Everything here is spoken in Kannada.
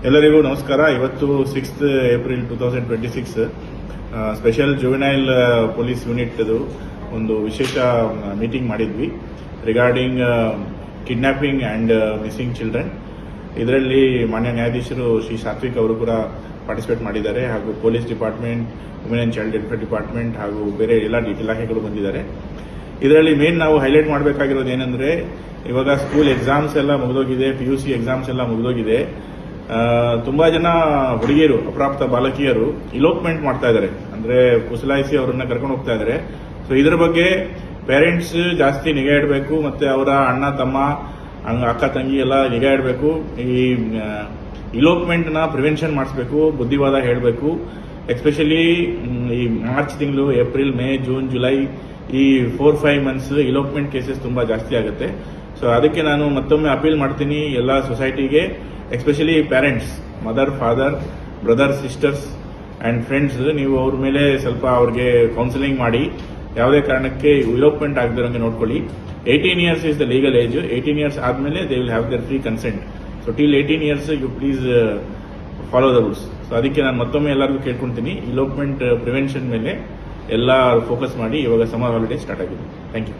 ಎಲ್ಲರಿಗೂ ನಮಸ್ಕಾರ. ಇವತ್ತು 6th April 2026 special juvenile police unit ಒಂದು ವಿಶೇಷ ಮೀಟಿಂಗ್ ಮಾಡಿದ್ವಿ regarding kidnapping and missing children. ಇದರಲ್ಲಿ ಮಾನ್ಯ ನ್ಯಾಯಾಧೀಶರು ಶ್ರೀ ಸಾತ್ವಿಕ್ ಅವರು ಕೂಡ ಪಾರ್ಟಿಸಿಪೇಟ್ ಮಾಡಿದ್ದಾರೆ ಹಾಗೂ police department, women and child welfare department ಹಾಗೂ ಬೇರೆ ಎಲ್ಲ ಇಲಾಖೆಗಳು ಬಂದಿದ್ದಾರೆ. ಇದರಲ್ಲಿ ಮೇನ್ ನಾವು ಹೈಲೈಟ್ ಮಾಡಬೇಕಾಗಿರೋದು ಏನಂದ್ರೆ, ಇವಾಗ ಸ್ಕೂಲ್ ಎಕ್ಸಾಮ್ಸ್ ಎಲ್ಲ ಮುಗಿದೋಗಿದೆ, PUC ಎಕ್ಸಾಮ್ಸ್ ಎಲ್ಲ ಮುಗಿದೋಗಿದೆ. ತುಂಬಾ ಜನ ಹುಡುಗಿಯರು, ಅಪ್ರಾಪ್ತ ಬಾಲಕಿಯರು ಇಲೋಪ್ಮೆಂಟ್ ಮಾಡ್ತಾ ಇದ್ದಾರೆ, ಅಂದ್ರೆ ಕುಸಲಾಯಿಸಿ ಅವರನ್ನ ಕರ್ಕೊಂಡು ಹೋಗ್ತಾ ಇದ್ದಾರೆ. ಸೊ ಇದರ ಬಗ್ಗೆ ಪೇರೆಂಟ್ಸ್ ಜಾಸ್ತಿ ನಿಗಾ ಇಡಬೇಕು, ಮತ್ತೆ ಅವರ ಅಣ್ಣ ತಮ್ಮ ಅಕ್ಕ ತಂಗಿ ಎಲ್ಲ ನಿಗಾ ಇಡಬೇಕು. ಈ ಇಲೋಪ್ಮೆಂಟ್ ನ ಪ್ರಿವೆನ್ಷನ್ ಮಾಡಿಸಬೇಕು, ಬುದ್ಧಿವಾದ ಹೇಳಬೇಕು. ಎಸ್ಪೆಷಲಿ ಈ ಮಾರ್ಚ್ ತಿಂಗಳು, ಏಪ್ರಿಲ್, ಮೇ, ಜೂನ್, ಜುಲೈ ಈ 4-5 ಮಂತ್ಸ್ ಇಲೋಪ್ಮೆಂಟ್ ಕೇಸಸ್ ತುಂಬಾ ಜಾಸ್ತಿ ಆಗುತ್ತೆ. ಸೊ ಅದಕ್ಕೆ ನಾನು ಮತ್ತೊಮ್ಮೆ ಅಪೀಲ್ ಮಾಡ್ತೀನಿ ಎಲ್ಲ ಸೊಸೈಟಿಗೆ, especially parents, mother, father, brother, sisters and friends, ನೀವು ಅವ್ರ ಮೇಲೆ ಸ್ವಲ್ಪ ಅವ್ರಿಗೆ ಕೌನ್ಸಿಲಿಂಗ್ ಮಾಡಿ ಯಾವುದೇ ಕಾರಣಕ್ಕೆ ಇಲೋಪ್ಮೆಂಟ್ ಆಗದಿರೋಂಗೆ ನೋಡ್ಕೊಳ್ಳಿ. 18 years is the legal age. 18 years ಆದ್ಮೇಲೆ they will have their free consent. So till 18 years you please follow the rules. So ಅದಕ್ಕೆ ನಾನು ಮತ್ತೊಮ್ಮೆ ಎಲ್ಲರಿಗೂ ಕೇಳ್ಕೊಳ್ತೀನಿ, ಇಲೋಪ್ಮೆಂಟ್ ಪ್ರಿವೆನ್ಷನ್ ಮೇಲೆ ಎಲ್ಲ ಫೋಕಸ್ ಮಾಡಿ. ಇವಾಗ ಸಮ್ಮರ್ ಹಾಲಿಡೇ ಸ್ಟಾರ್ಟ್ ಆಗಿದೆ. Thank you.